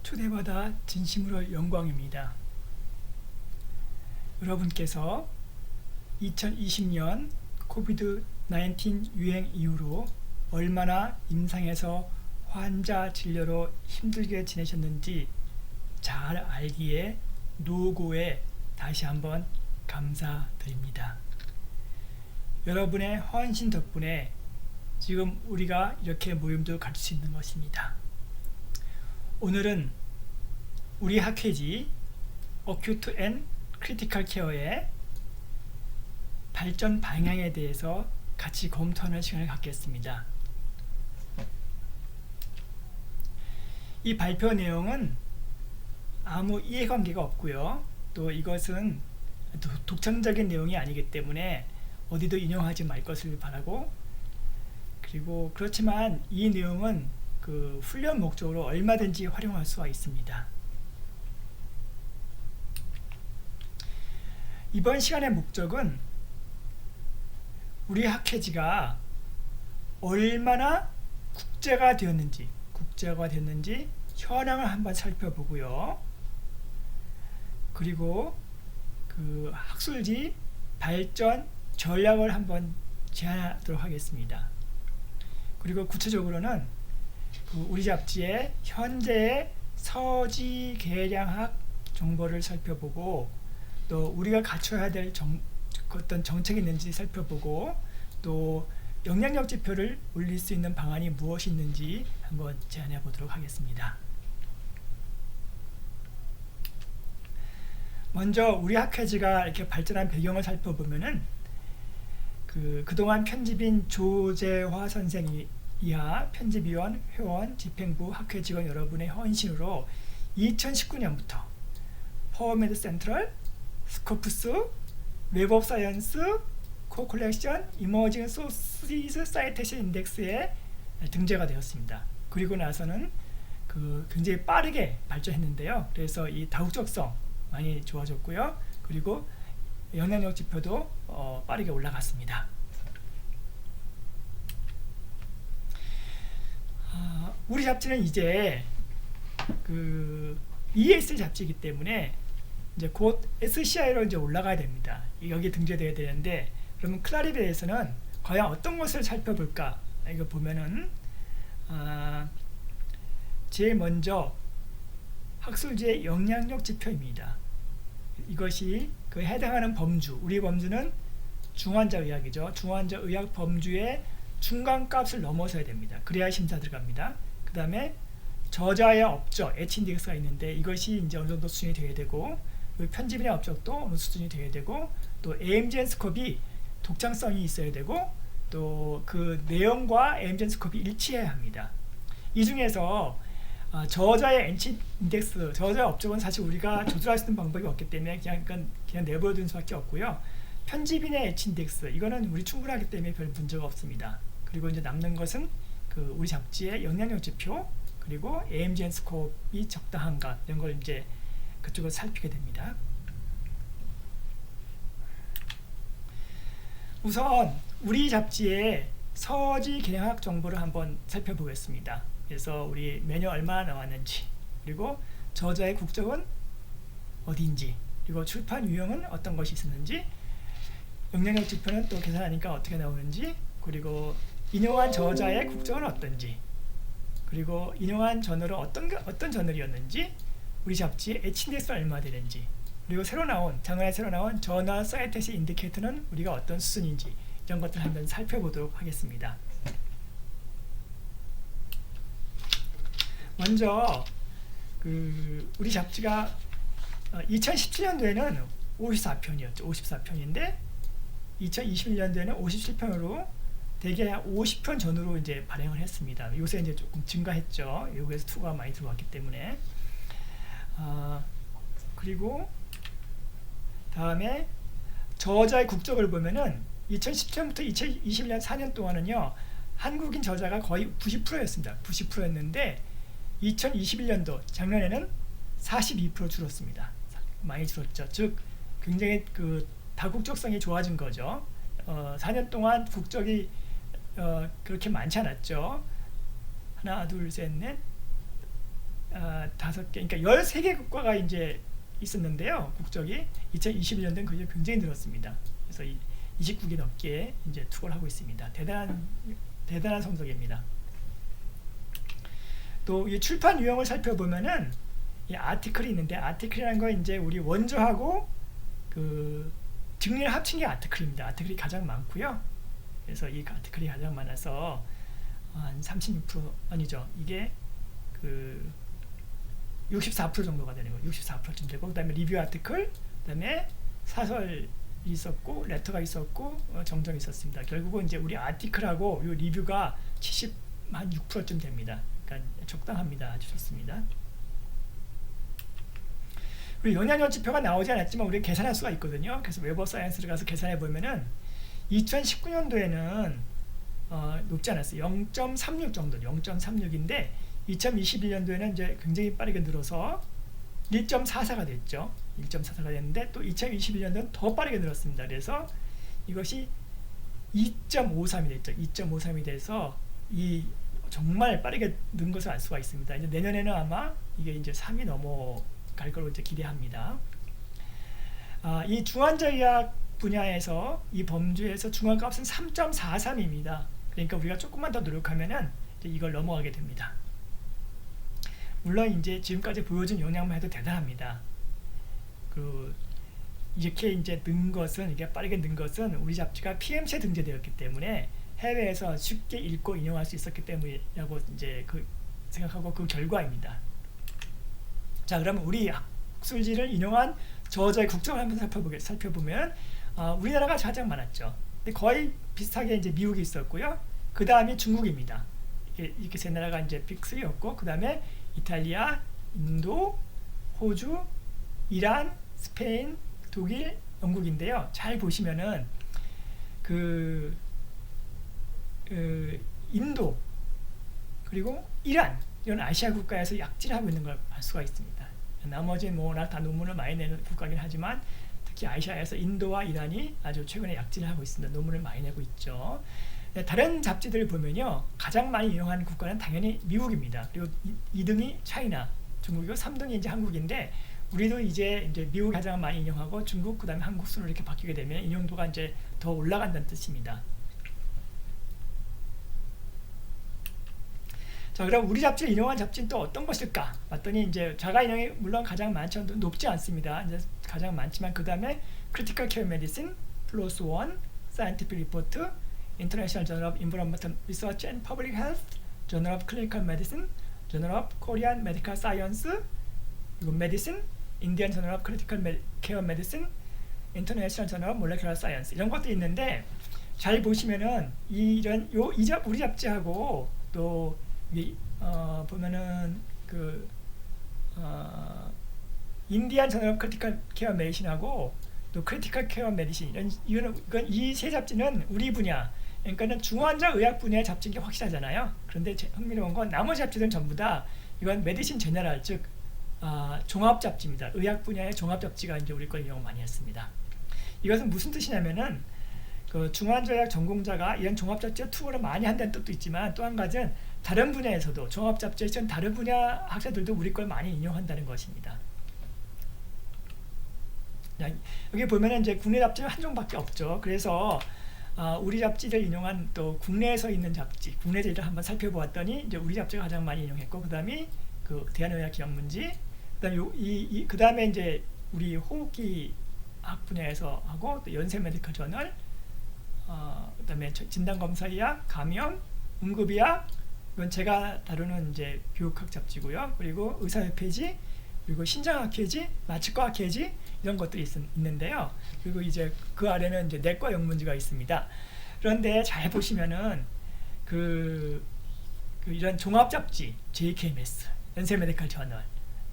초대받아 진심으로 영광입니다. 여러분께서 2020년 코비드-19 유행 이후로 얼마나 임상에서 환자 진료로 힘들게 지내셨는지 잘 알기에 노고에 다시 한번 감사드립니다. 여러분의 헌신 덕분에 지금 우리가 이렇게 모임도 가질 수 있는 것입니다. 오늘은 우리 학회지 어큐트 앤 크리티컬 케어의 발전 방향에 대해서 같이 검토하는 시간을 갖겠습니다. 이 발표 내용은 아무 이해관계가 없고요. 또 이것은 독창적인 내용이 아니기 때문에 어디도 인용하지 말 것을 바라고, 그리고 그렇지만 이 내용은 그 훈련 목적으로 얼마든지 활용할 수가 있습니다. 이번 시간의 목적은 우리 학회지가 얼마나 국제가 되었는지 현황을 한번 살펴보고요. 그리고 그 학술지 발전 전략을 한번 제안하도록 하겠습니다. 그리고 구체적으로는 그 우리 잡지의 현재의 서지 계량학 정보를 살펴보고, 또 우리가 갖춰야 될 어떤 정책이 있는지 살펴보고, 또 영향력 지표를 올릴 수 있는 방안이 무엇이 있는지 한번 제안해 보도록 하겠습니다. 먼저 우리 학회지가 이렇게 발전한 배경을 살펴보면은 그동안 편집인 조재화 선생이 이하 편집위원, 회원, 집행부, 학회 직원 여러분의 헌신으로 2019년부터 퍼메드 센트럴, 스코프스, 웹 오브 사이언스, 코컬렉션, 이머징 소시스 사이테이션 인덱스에 등재가 되었습니다. 그리고 나서는 굉장히 빠르게 발전했는데요. 그래서 이 다국적성 많이 좋아졌고요. 그리고 영향력 지표도 빠르게 올라갔습니다. 우리 잡지는 이제 ESL 잡지이기 때문에 이제 곧 SCI로 이제 올라가야 됩니다. 여기 등재돼야 되는데, 그러면 클라립에 대해서는 과연 어떤 것을 살펴볼까? 이거 보면은 제일 먼저 학술지의 영향력 지표입니다. 이것이 그 해당하는 범주, 우리 범주는 중환자 의학이죠. 중환자 의학 범주의 중간값을 넘어서야 됩니다. 그래야 심사 들어갑니다. 그 다음에 저자의 업적, H-인덱스가 있는데 이것이 이제 어느 정도 수준이 되어야 되고, 편집인의 업적도 어느 수준이 되어야 되고, 또 AMGN 스코프이 독창성이 있어야 되고, 또 그 내용과 AMGN 스코프이 일치해야 합니다. 이 중에서 저자의 H-인덱스, 저자의 업적은 사실 우리가 조절할 수 있는 방법이 없기 때문에 그냥 내버려 두는 수밖에 없고요. 편집인의 H-인덱스, 이거는 우리 충분하기 때문에 별 문제가 없습니다. 그리고 이제 남는 것은 우리 잡지의 영향력 지표, 그리고 AMGN 스코프이 적당한가, 이런 걸 이제 그쪽을 살피게 됩니다. 우선 우리 잡지의 서지 계량학 정보를 한번 살펴보겠습니다. 그래서 우리 매년 얼마나 나왔는지, 그리고 저자의 국적은 어디인지, 그리고 출판 유형은 어떤 것이 있었는지, 영향력 지표는 또 계산하니까 어떻게 나오는지, 그리고 인용한 저자의 국적은 어떤지, 그리고 인용한 저널은 어떤 저널이었는지, 우리 잡지의 H-인덱스가 얼마 되는지, 그리고 작년에 새로 나온 저널 사이테이션 인디케이터는 우리가 어떤 수준인지, 이런 것들 한번 살펴보도록 하겠습니다. 먼저 우리 잡지가 2017년도에는 54편이었죠. 54편인데 2021년도에는 57편으로 대개 50편 전후로 이제 발행을 했습니다. 요새 이제 조금 증가했죠. 여기에서 투가 많이 들어왔기 때문에. 그리고 다음에 저자의 국적을 보면은 2017년부터 2021년 4년 동안은요, 한국인 저자가 거의 90%였습니다. 90%였는데 2021년도 작년에는 42% 줄었습니다. 많이 줄었죠. 즉 굉장히 다국적성이 좋아진 거죠. 4년 동안 국적이 그렇게 많지 않았죠. 하나, 둘, 셋, 넷, 15개, 그러니까 13개 국가가 이제 있었는데요. 국적이 2021년도는 그게 굉장히 늘었습니다. 그래서 29개 넘게 이제 투고를 하고 있습니다. 대단한 성적입니다. 또 이 출판 유형을 살펴보면은 이 아티클이 있는데, 아티클이라는 건 이제 우리 원저하고 그 정리를 합친 게 아티클입니다. 아티클이 가장 많고요. 그래서 이 아티클이 가장 많아서 한 36% 아니죠. 이게 그 64% 정도가 되는 거예요. 64%쯤 되고, 그다음에 리뷰 아티클, 그다음에 사설이 있었고, 레터가 있었고, 정정이 있었습니다. 결국은 이제 우리 아티클하고 이 리뷰가 76%쯤 됩니다. 그러니까 적당합니다. 아주 좋습니다. 우리 영향력 지표가 나오지 않았지만 우리 계산할 수가 있거든요. 그래서 웹 오브 사이언스를 가서 계산해 보면은 2019년도에는 높지 않았어요. 0.36 정도, 0.36인데 2021년도에는 이제 굉장히 빠르게 늘어서 1.44가 됐죠. 1.44가 됐는데 또 2021년도는 더 빠르게 늘었습니다. 그래서 이것이 2.53이 됐죠. 2.53이 돼서 이 정말 빠르게 는 것을 알 수가 있습니다. 이제 내년에는 아마 이게 이제 3이 넘어갈 걸로 이제 기대합니다. 이 중환자의학 분야에서 이 범주에서 중앙값은 3.43입니다. 그러니까 우리가 조금만 더 노력하면은 이제 이걸 넘어가게 됩니다. 물론 이제 지금까지 보여준 영향만 해도 대단합니다. 이렇게 이제 는 것은, 이게 빠르게 는 것은 우리 잡지가 PMC에 등재되었기 때문에 해외에서 쉽게 읽고 인용할 수 있었기 때문이라고 이제 생각하고 그 결과입니다. 자, 그러면 우리 학술지를 인용한 저자의 국적을 한번 살펴보면 우리나라가 가장 많았죠. 근데 거의 비슷하게 이제 미국이 있었고요. 그 다음이 중국입니다. 이렇게 세 나라가 이제 빅3였고, 그 다음에 이탈리아, 인도, 호주, 이란, 스페인, 독일, 영국인데요. 잘 보시면은 인도 그리고 이란, 이런 아시아 국가에서 약진하고 있는 걸 알 수가 있습니다. 나머지 워낙 다 논문을 많이 내는 국가긴 하지만 특히 아시아에서 인도와 이란이 아주 최근에 약진을 하고 있습니다. 논문을 많이 내고 있죠. 다른 잡지들을 보면요, 가장 많이 이용하는 국가는 당연히 미국입니다. 그리고 2등이 차이나, 중국이고 3등이 이제 한국인데, 우리도 이제 미국 가장 많이 인용하고 중국, 그다음에 한국 순으로 이렇게 바뀌게 되면 인용도가 이제 더 올라간다는 뜻입니다. 자, 그럼 우리 잡지를 인용한 잡지는 또 어떤 것일까? 봤더니 이제 자가 인용이 물론 가장 많죠. 높지 않습니다. 이제 가장 많지만 그 다음에 Critical Care Medicine, PLOS ONE, Scientific Report, International Journal of Environmental Research and Public Health, Journal of Clinical Medicine, Journal of Korean Medical Science, 그리고 Medicine, Indian Journal of Critical Care Medicine, International Journal of Molecular Science, 이런 것도 있는데, 잘 보시면은 우리 잡지하고 또 보면은 인디안 저널 오브 크리티컬 케어 메디신하고 또 크리티컬 케어 메디신, 이건 이 세 잡지는 우리 분야, 그러니까는 중환자 의학 분야의 잡지인 게 확실하잖아요. 그런데 흥미로운 건 나머지 잡지들은 전부 다 이건 메디신 제너럴, 즉 종합 잡지입니다. 의학 분야의 종합 잡지가 이제 우리 걸 이용 많이 했습니다. 이것은 무슨 뜻이냐면은 중환자의학 전공자가 이런 종합 잡지에 투어를 많이 한다는 뜻도 있지만, 또 한 가지는 다른 분야에서도 종합 잡지에 다른 분야 학자들도 우리 걸 많이 인용한다는 것입니다. 여기 보면은 이제 국내 잡지는 한 종밖에 없죠. 그래서 우리 잡지를 인용한 또 국내에서 있는 잡지, 국내 잡지를 한번 살펴보았더니 이제 우리 잡지가 가장 많이 인용했고, 그다음이 대한의학 기업문지, 그다음에 이제 우리 호흡기 학 분야에서 하고, 또 연세 메디컬 저널, 그다음에 진단검사의학, 감염, 응급의학, 이건 제가 다루는 이제 교육학 잡지고요. 그리고 의사협회지, 그리고 신장학회지, 마취과학회지, 이런 것들이 있는데요. 그리고 이제 그 아래는 이제 내과 영문지가 있습니다. 그런데 잘 보시면은 이런 종합 잡지, JKMS, 연세 메디컬 저널,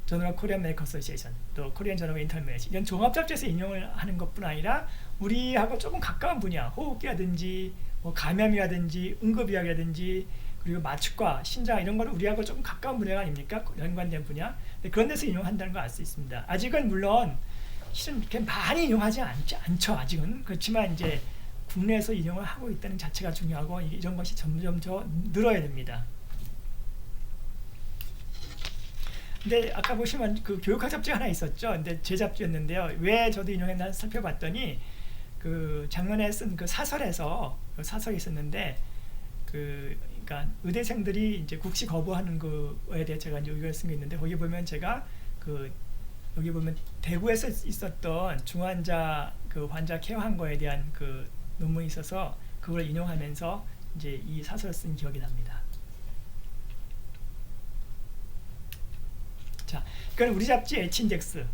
저널 오브 코리안 메디컬 어소시에이션, 또 코리안 저널 오브 인터널 메디신, 이런 종합 잡지에서 인용을 하는 것뿐 아니라 우리하고 조금 가까운 분야, 호흡기라든지 감염이라든지 응급의학이라든지, 그리고 마취과, 신장, 이런 거는 우리하고 조금 가까운 분야가 아닙니까? 연관된 분야. 그런 데서 인용한다는 걸 알 수 있습니다. 아직은 물론 실은 이렇게 많이 인용하지 않죠. 아직은. 그렇지만 이제 국내에서 인용을 하고 있다는 자체가 중요하고, 이런 것이 점점 더 늘어야 됩니다. 근데 아까 보시면 그 교육학 잡지가 하나 있었죠. 근데 제 잡지였는데요. 왜 저도 인용했나 살펴봤더니 그 작년에 쓴 그 사설에서 그 사설이 있었는데 그러니까 의대생들이 이제 국시 거부하는 거에 대해 제가 이제 의견을 쓴 게 있는데 거기 보면 제가 그 여기 보면 대구에서 있었던 중환자 그 환자 케어한 거에 대한 그 논문이 있어서 그걸 인용하면서 이제 이 사설을 쓴 기억이 납니다. 자, 그러니까 우리 잡지 H인덱스,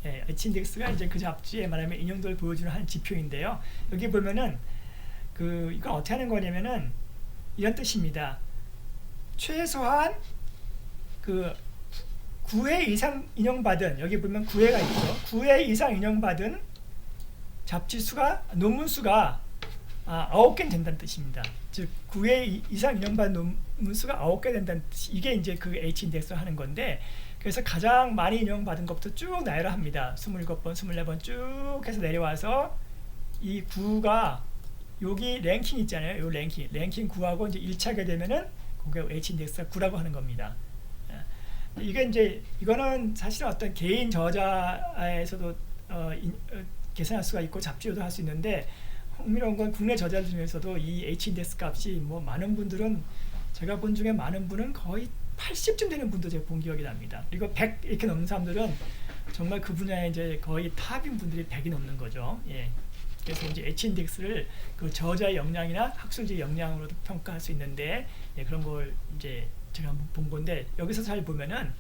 H인덱스가 이제 그 잡지에 말하면 인용도를 보여주는 한 지표인데요. 여기 보면은 그 이건 어떻게 하는 거냐면은 이런 뜻입니다. 최소한 그 9회 이상 인용받은, 여기 보면 9회가 있죠. 9회 이상 인용받은 잡지 수가, 논문 수가 9개 된다는 뜻입니다. 즉 9회 이상 인용받은 논문 수가 9개 된다는 뜻. 이게 이제 그 H인덱스 하는 건데, 그래서 가장 많이 인용받은 것부터 쭉 나열을 합니다. 27번, 24번 쭉 해서 내려와서 이 9가 여기 랭킹 있잖아요. 요 랭킹 9하고 이제 1차게 되면은 그게 H인덱스가 9라고 하는 겁니다. 이게 이제 이거는 사실 어떤 개인 저자에서도 계산할 수가 있고 잡지로도 할 수 있는데, 흥미로운 건 국내 저자들 중에서도 이 H인덱스 값이 뭐 많은 분들은, 제가 본 중에 많은 분은 거의 80쯤 되는 분도 제가 본 기억이 납니다. 그리고 100 이렇게 넘는 사람들은 정말 그 분야에 이제 거의 탑인 분들이 100이 넘는 거죠. 예. 그래서 이제 H인덱스를 그 저자의 역량이나 학술지의 역량으로도 평가할 수 있는데, 예, 그런 걸 이제 제가 한번 본 건데, 여기서 잘 보면은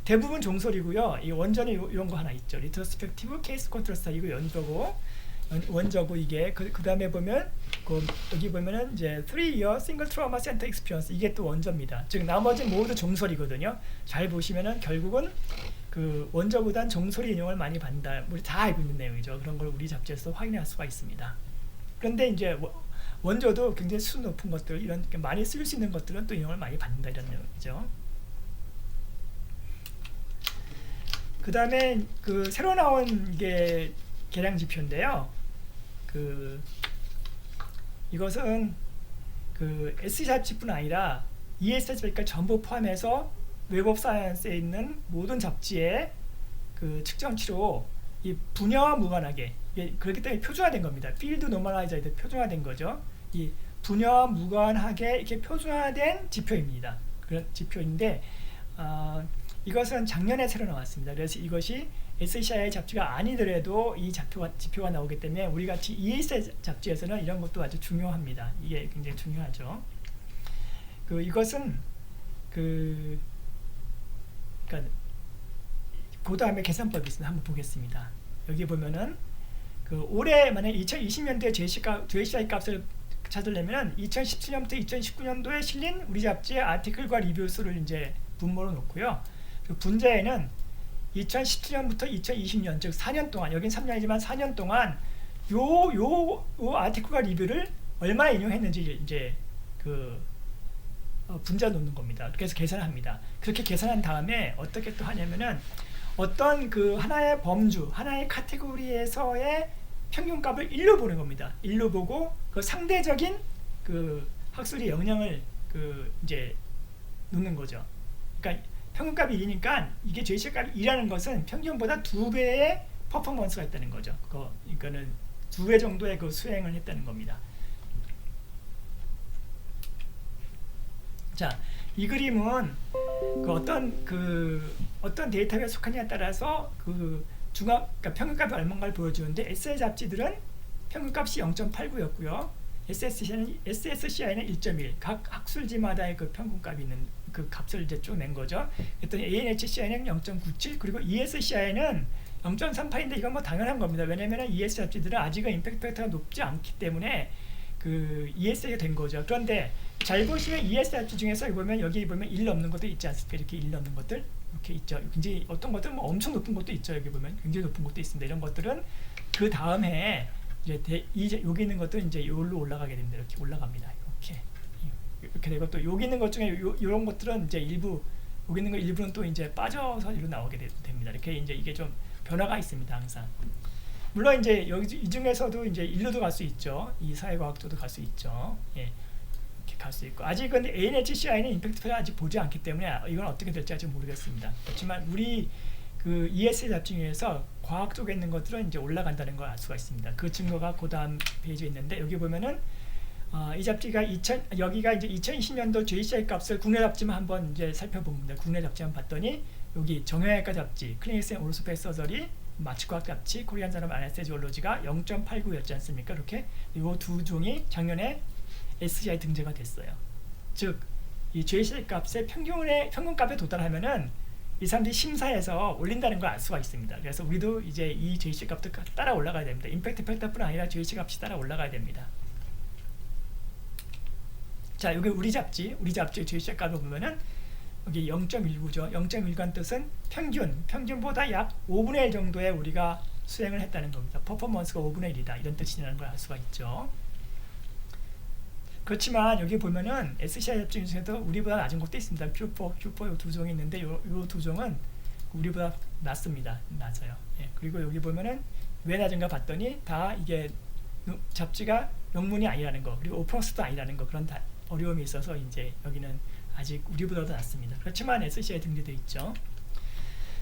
대부분 종설이고요. 이 원전에 이런 거 하나 있죠. 리트로스펙티브 케이스 컨트롤 스타디, 이거 원저고 이게 그 다음에 보면 여기 보면은 이제 3-year single trauma center experience, 이게 또 원저입니다. 즉 나머지 모두 종설이거든요. 잘 보시면은 결국은 그 원저보단 종설이 인용을 많이 받는다. 우리 다 알고 있는 내용이죠. 그런 걸 우리 잡지에서 확인할 수가 있습니다. 그런데 이제 원저도 굉장히 수 높은 것들, 이런 많이 쓸 수 있는 것들은 또 인용을 많이 받는다, 이런 내용이죠. 그 다음에 그 새로 나온 게 계량 지표인데요. 이것은 그 SC 잡지뿐 아니라 ES 잡지까지 전부 포함해서 웹 오브 사이언스에 있는 모든 잡지의 그 측정치로 이 분야와 무관하게, 그렇기 때문에 표준화된 겁니다. 필드 노멀라이저에 표준화된 거죠. 이 분야와 무관하게 이렇게 표준화된 지표입니다. 그런 지표인데 이것은 작년에 새로 나왔습니다. 그래서 이것이 SCI 잡지가 아니더라도 이 지표가 나오기 때문에 우리 같이 ES 잡지에서는 이런 것도 아주 중요합니다. 이게 굉장히 중요하죠. 이것은 그러니까 그 다음에 계산법이 있습니다. 한번 보겠습니다. 여기 보면은 올해 만약 2020년도에 JCI 값을 찾으려면 2017년부터 2019년도에 실린 우리 잡지의 아티클과 리뷰 수를 이제 분모로 놓고요. 그 분자에는 2017년부터 2020년, 즉 4년 동안, 여긴 3년이지만 4년 동안 요 아티클과 리뷰를 얼마나 인용했는지 이제 분자 놓는 겁니다. 그래서 계산합니다. 그렇게 계산한 다음에 어떻게 또 하냐면은 어떤 그 하나의 범주, 하나의 카테고리에서의 평균값을 1로 보는 겁니다. 1로 보고 그 상대적인 그 학술의 영향을 이제 놓는 거죠. 그러니까 평균값이 1이니까 이게 JC 값이 2라는 것은 평균보다 2배의 퍼포먼스가 있다는 거죠. 그러니까는 2배 정도의 그 수행을 했다는 겁니다. 자, 이 그림은 어떤 데이터에 속하냐에 따라서 그러니까 평균값이 얼마인가를 보여주는데, SI 잡지들은 평균값이 0.89였고요. SSCI는 1.1, 각 학술지마다의 그 평균값이 있는 그 값을 이제 쭉 낸 거죠. 그랬더니 ANHCI는 0.97, 그리고 ESCI는 0.38인데 이건 뭐 당연한 겁니다. 왜냐하면 ES 잡지들은 아직은 임팩트 팩터가 높지 않기 때문에 그 ES가 된 거죠. 그런데 잘 보시면 ES 잡지 중에서 여기 보면 1 넘는 것도 있지 않습니까? 이렇게 1 넘는 것들 이렇게 있죠. 굉장히 어떤 것들은 뭐 엄청 높은 것도 있죠. 여기 보면 굉장히 높은 것도 있습니다. 이런 것들은 그 다음 해에 이제 여기 있는 것들은 이제 여기로 올라가게 됩니다. 이렇게 올라갑니다. 이렇게 되고, 또 여기 있는 것 중에 이런 것들은 이제 일부, 여기 있는 거 일부는 또 이제 빠져서 이로 나오게 됩니다. 이렇게 이제 이게 좀 변화가 있습니다. 항상. 물론 이제 이 중에서도 이제 인류도 갈 수 있죠. 이 사회과학조도 갈 수 있죠. 예. 갈 수 있고 아직은 ANHCI는 임팩트 팩터 아직 보지 않기 때문에 이건 어떻게 될지 아직 모르겠습니다. 그렇지만 우리 그 ESA 잡지 중에서 과학 쪽에 있는 것들은 이제 올라간다는 걸 알 수가 있습니다. 그 증거가 그 다음 페이지에 있는데 여기 보면은 이 잡지가 여기가 이제 2020년도 JCI 값을 국내 잡지만 한번 이제 살펴봅니다. 국내 잡지만 봤더니 여기 정형외과 잡지, 클리닉스 앤 오르소패 서저리, 마취과학 잡지, 코리안 산업 아네스테지올로지가 0.89였지 않습니까? 이렇게 이 두 종이 작년에 SCI 등재가 됐어요. 즉, 이 JCI 값의 평균 값에 도달하면은 이 사람들이 심사해서 올린다는 걸 알 수가 있습니다. 그래서 우리도 이제 이 JCI 값도 따라 올라가야 됩니다. 임팩트 팩터뿐 아니라 JCI 값이 따라 올라가야 됩니다. 자, 여기 우리 잡지 JCI 값을 보면은 여기 0.19죠. 0.1간 뜻은 평균보다 약 5분의 1 정도의 우리가 수행을 했다는 겁니다. 퍼포먼스가 5분의 1이다. 이런 뜻이라는 걸 알 수가 있죠. 그렇지만 여기 보면은 SCI 잡지 중에서도 우리보다 낮은 것도 있습니다. 큐포 이 두 종이 있는데 이 두 종은 우리보다 낮습니다. 낮아요. 예. 그리고 여기 보면은 왜 낮은가 봤더니 다 이게 잡지가 영문이 아니라는 거, 그리고 오픈소스도 아니라는 거, 그런 어려움이 있어서 이제 여기는 아직 우리보다도 낮습니다. 그렇지만 SCI 등재되어 있죠.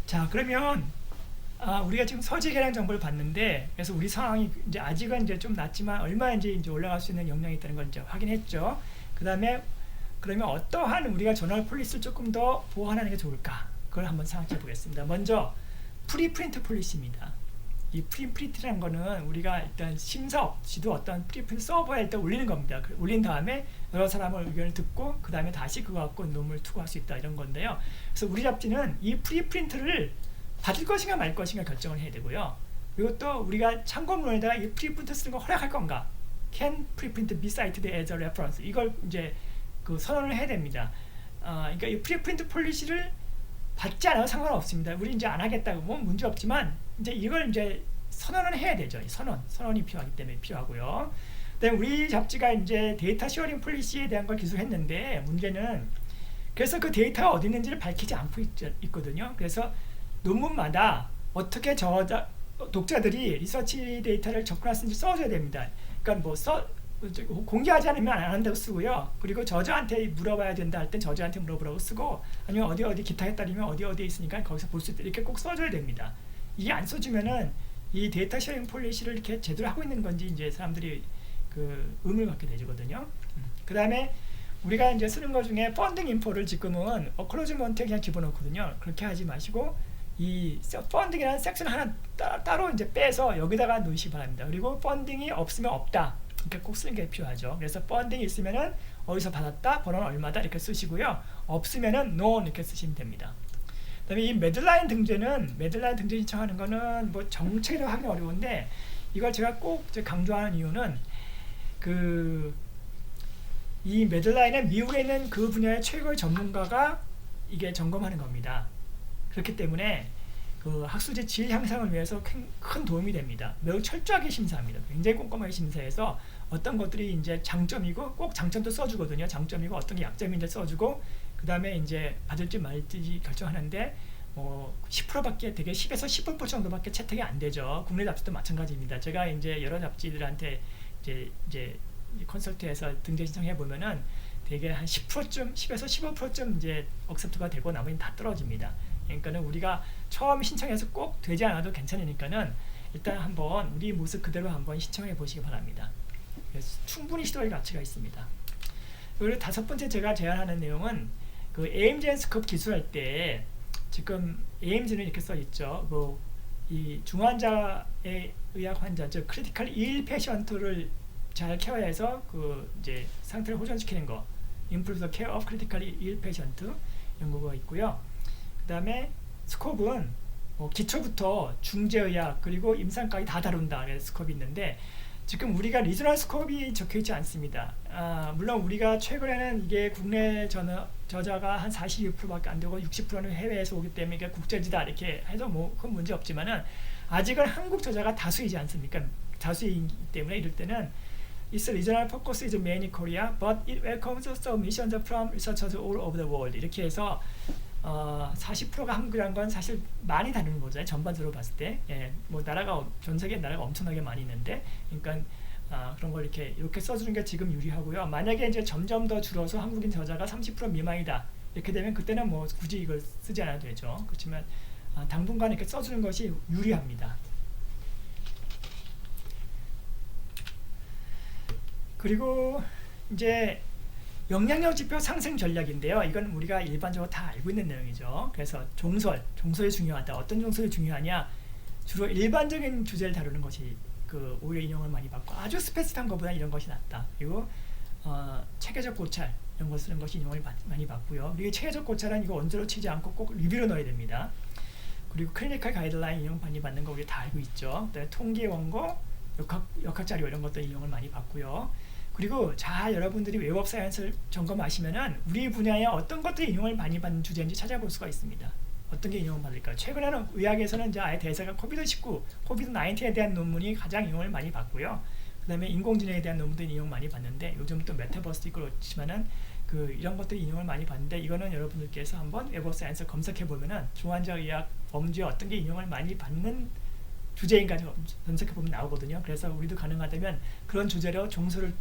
자, 그러면 우리가 지금 서지 개량 정보를 봤는데, 그래서 우리 상황이 이제 아직은 이제 좀 낮지만 얼마인지 이제 올라갈 수 있는 역량이 있다는 걸 이제 확인했죠. 그 다음에 그러면 어떠한 우리가 저널 폴리시를 조금 더 보완하는 게 좋을까? 그걸 한번 생각해 보겠습니다. 먼저 프리프린트 폴리시입니다. 이 프리프린트라는 거는 우리가 일단 심사 없이도 어떤 프리프린트 서버에 일단 올리는 겁니다. 올린 다음에 여러 사람의 의견을 듣고 그 다음에 다시 그거 갖고 논문을 투고할 수 있다, 이런 건데요. 그래서 우리 잡지는 이 프리프린트를 받을 것인가 말 것인가 결정을 해야 되고요. 그리고 또 우리가 참고문에다가 이 프리프린트 쓰는 거 허락할 건가? Can preprint be cited as a reference? 이걸 이제 그 선언을 해야 됩니다. 그러니까 이 프리프린트 폴리시를 받지 않아도 상관없습니다. 우리 이제 안 하겠다고 뭐 문제 없지만 이제 이걸 이제 선언을 해야 되죠. 선언이 필요하기 때문에 필요하고요. 그다음에 우리 잡지가 이제 데이터 쉐어링 폴리시에 대한 걸 기술했는데 문제는 그래서 그 데이터가 어디 있는지를 밝히지 않고 있거든요. 그래서 논문마다 어떻게 독자들이 리서치 데이터를 접근할 수 있는지 써줘야 됩니다. 그러니까 공개하지 않으면 안 한다고 쓰고요. 그리고 저자한테 물어봐야 된다 할 땐 저자한테 물어보라고 쓰고, 아니면 어디 기타에 따르면 어디에 있으니까 거기서 볼 수 있다, 이렇게 꼭 써줘야 됩니다. 이게 안 써주면은 이 데이터 쉐어링 폴리시를 이렇게 제대로 하고 있는 건지 이제 사람들이 그 의문을 갖게 되거든요. 그 다음에 우리가 이제 쓰는 것 중에 펀딩 인포를 지금은 어클로즈먼트에 그냥 집어넣거든요. 그렇게 하지 마시고 이 펀딩이라는 섹션 하나 따로 이제 빼서 여기다가 넣으시기 바랍니다. 그리고 펀딩이 없으면 없다, 이렇게 꼭 쓰는 게 필요하죠. 그래서 펀딩이 있으면은 어디서 받았다, 번호는 얼마다 이렇게 쓰시고요. 없으면은 no 이렇게 쓰시면 됩니다. 그다음에 이 매들라인 등재 신청하는 거는 뭐 정책이라고 하기 어려운데, 이걸 제가 꼭 강조하는 이유는 이 매들라인은 미국에 있는 그 분야의 최고의 전문가가 이게 점검하는 겁니다. 그렇기 때문에 그 학술지 질 향상을 위해서 큰 도움이 됩니다. 매우 철저하게 심사합니다. 굉장히 꼼꼼하게 심사해서 어떤 것들이 이제 장점이고, 꼭 장점도 써주거든요. 장점이고 어떤 게 약점인지 써주고, 그 다음에 이제 받을지 말지 결정하는데 10%밖에, 되게 10에서 15% 정도밖에 채택이 안 되죠. 국내 잡지도 마찬가지입니다. 제가 이제 여러 잡지들한테 이제 컨설트해서 등재 신청해 보면은 되게 한 10%쯤, 10에서 15%쯤 이제 억셉트가 되고 나머지는 다 떨어집니다. 그러니까는 우리가 처음 신청해서 꼭 되지 않아도 괜찮으니까는 일단 한번 우리 모습 그대로 한번 신청해 보시기 바랍니다. 그래서 충분히 시도할 가치가 있습니다. 그리고 다섯 번째 제가 제안하는 내용은 그 AIMG 앤 스코프 기술할 때, 지금 AIMG는 이렇게 써 있죠. 이 중환자의 의학 환자, 즉 크리티컬 일 패션트를 잘 케어해서 그 이제 상태를 호전시키는 거, Improve the care of critically ill patient 연구가 있고요. 그 다음에 스코프는 기초부터 중재의학 그리고 임상까지 다 다룬다. 그래서 스코프이 있는데, 지금 우리가 리저널 스코프이 적혀있지 않습니다. 물론 우리가 최근에는 이게 국내 저자가 한 42%밖에 안 되고 60%는 해외에서 오기 때문에 이게 국제지다 이렇게 해도 뭐 큰 문제 없지만은 아직은 한국 저자가 다수이지 않습니까? 다수이기 때문에 이럴 때는 Its regional focus is mainly Korea, but it welcomes submissions from researchers all over the world. 이렇게 해서 40%가 한국이라는 건 사실 많이 다루는 거잖아요. 전반적으로 봤을 때, 뭐 전 세계 나라가 엄청나게 많이 있는데, 그러니까 그런 걸 이렇게 써주는 게 지금 유리하고요. 만약에 이제 점점 더 줄어서 한국인 저자가 30% 미만이다 이렇게 되면 그때는 뭐 굳이 이걸 쓰지 않아도 되죠. 그렇지만 당분간 이렇게 써주는 것이 유리합니다. 그리고 이제 영향력 지표 상승 전략인데요. 이건 우리가 일반적으로 다 알고 있는 내용이죠. 그래서 종설이 중요하다. 어떤 종설이 중요하냐? 주로 일반적인 주제를 다루는 것이 오히려 인용을 많이 받고 아주 스페시한 것보다 이런 것이 낫다. 그리고 체계적 고찰 이런 걸 쓰는 것이 인용을 많이 받고요. 그리고 체계적 고찰은 이거 원조로 치지 않고 꼭 리뷰로 넣어야 됩니다. 그리고 클리니컬 가이드라인 인용 많이 받는 거 우리 다 알고 있죠. 그다음에 통계 원고, 역학 자료 이런 것들 인용을 많이 받고요. 그리고 잘 여러분들이 웹업 사이언스를 점검하시면은 우리 분야에 어떤 것들이 인용을 많이 받는 주제인지 찾아볼 수가 있습니다. 어떤 게 인용을 받을까요? 최근에는 의학에서는 이제 아예 대세가 코비드-19, 코비드-19에 대한 논문이 가장 인용을 많이 받고요. 그 다음에 인공지능에 대한 논문들이 인용을 많이 받는데 요즘 또 메타버스도 있고 그렇지만은 이런 것들이 인용을 많이 받는데 이거는 여러분들께서 한번 웹업 사이언스 검색해 보면은 중환자 의학 범주에 어떤 게 인용을 많이 받는 주제인가 검색해 보면 나오거든요. 그래서 우리도 가능하다면 그런 주제로 종소를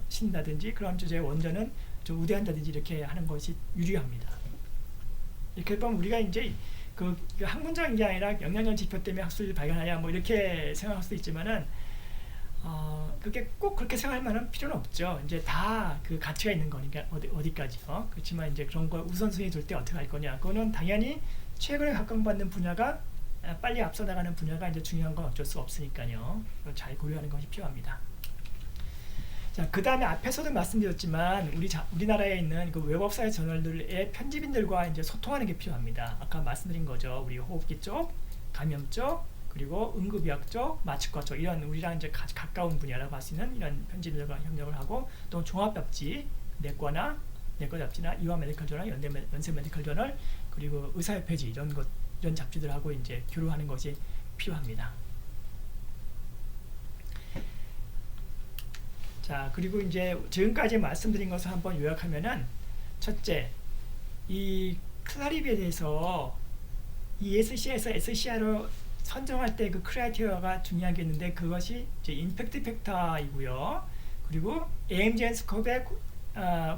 신다든지 그런 주제의 원전은 좀 우대한다든지 이렇게 하는 것이 유리합니다. 이렇게 보면 우리가 이제 학문적인 게 아니라 영향력 지표 때문에 학술지를 발견하냐 뭐 이렇게 생각할 수도 있지만은 그게 꼭 그렇게 생각할 만한 필요는 없죠. 이제 다 가치가 있는 거니까 어디까지요. 그렇지만 이제 그런 거 우선순위 둘 때 어떻게 할 거냐. 그거는 당연히 최근에 각광받는 분야가 빨리 앞서 나가는 분야가 이제 중요한 건 어쩔 수 없으니까요. 잘 고려하는 것이 필요합니다. 자, 그 다음에 앞에서도 말씀드렸지만 우리나라에 있는 웹업사의 저널들의 편집인들과 이제 소통하는 게 필요합니다. 아까 말씀드린 거죠. 우리 호흡기 쪽, 감염 쪽, 그리고 응급의학 쪽, 마취과 쪽 이런 우리랑 이제 가까운 분야라고 할 수 있는 이런 편집인들과 협력을 하고 또 종합잡지, 내과 잡지나 이화 메디컬 저널, 연세 메디컬 저널, 그리고 의사협회지 이런 잡지들하고 이제 교류하는 것이 필요합니다. 자, 그리고 이제 지금까지 말씀드린 것을 한번 요약하면은 첫째, 이 클라리비에 대해서 ESC에서 SCR로 선정할 때 크라이테리아가 중요한 게 있는데 그것이 이제 임팩트 팩터이고요. 그리고 AMGN 스코프의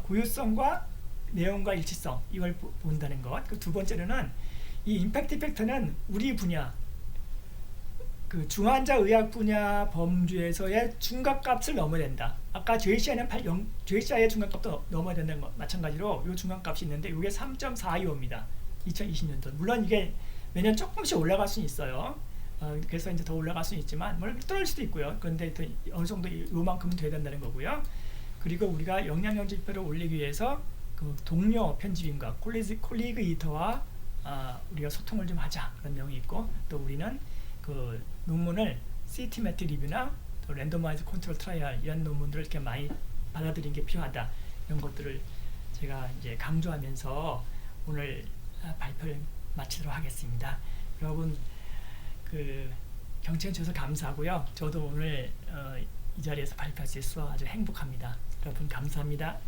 고유성과 내용과 일치성 이걸 본다는 것. 두 번째로는 이 임팩트 팩터는 우리 분야 중환자 의학 분야 범주에서의 중간값을 넘어야 된다. 아까 JCI의 중간값도 넘어야 된다는 것 마찬가지로 이 중간값이 있는데 이게 3.425입니다. 2020년도. 물론 이게 매년 조금씩 올라갈 수는 있어요. 그래서 이제 더 올라갈 수는 있지만 물론 떨어질 수도 있고요. 그런데 어느 정도 요만큼은 돼야 된다는 거고요. 그리고 우리가 영향력 지표를 올리기 위해서 동료 편집인과 콜리그 이터와 우리가 소통을 좀 하자 그런 내용이 있고 또 우리는 논문을 시스테매틱 리뷰나 또 랜더마이즈 컨트롤 트라이얼 이런 논문들을 이렇게 많이 받아들이는 게 필요하다 이런 것들을 제가 이제 강조하면서 오늘 발표를 마치도록 하겠습니다. 여러분 경청해 주셔서 감사하고요. 저도 오늘 이 자리에서 발표할 수 있어 아주 행복합니다. 여러분 감사합니다.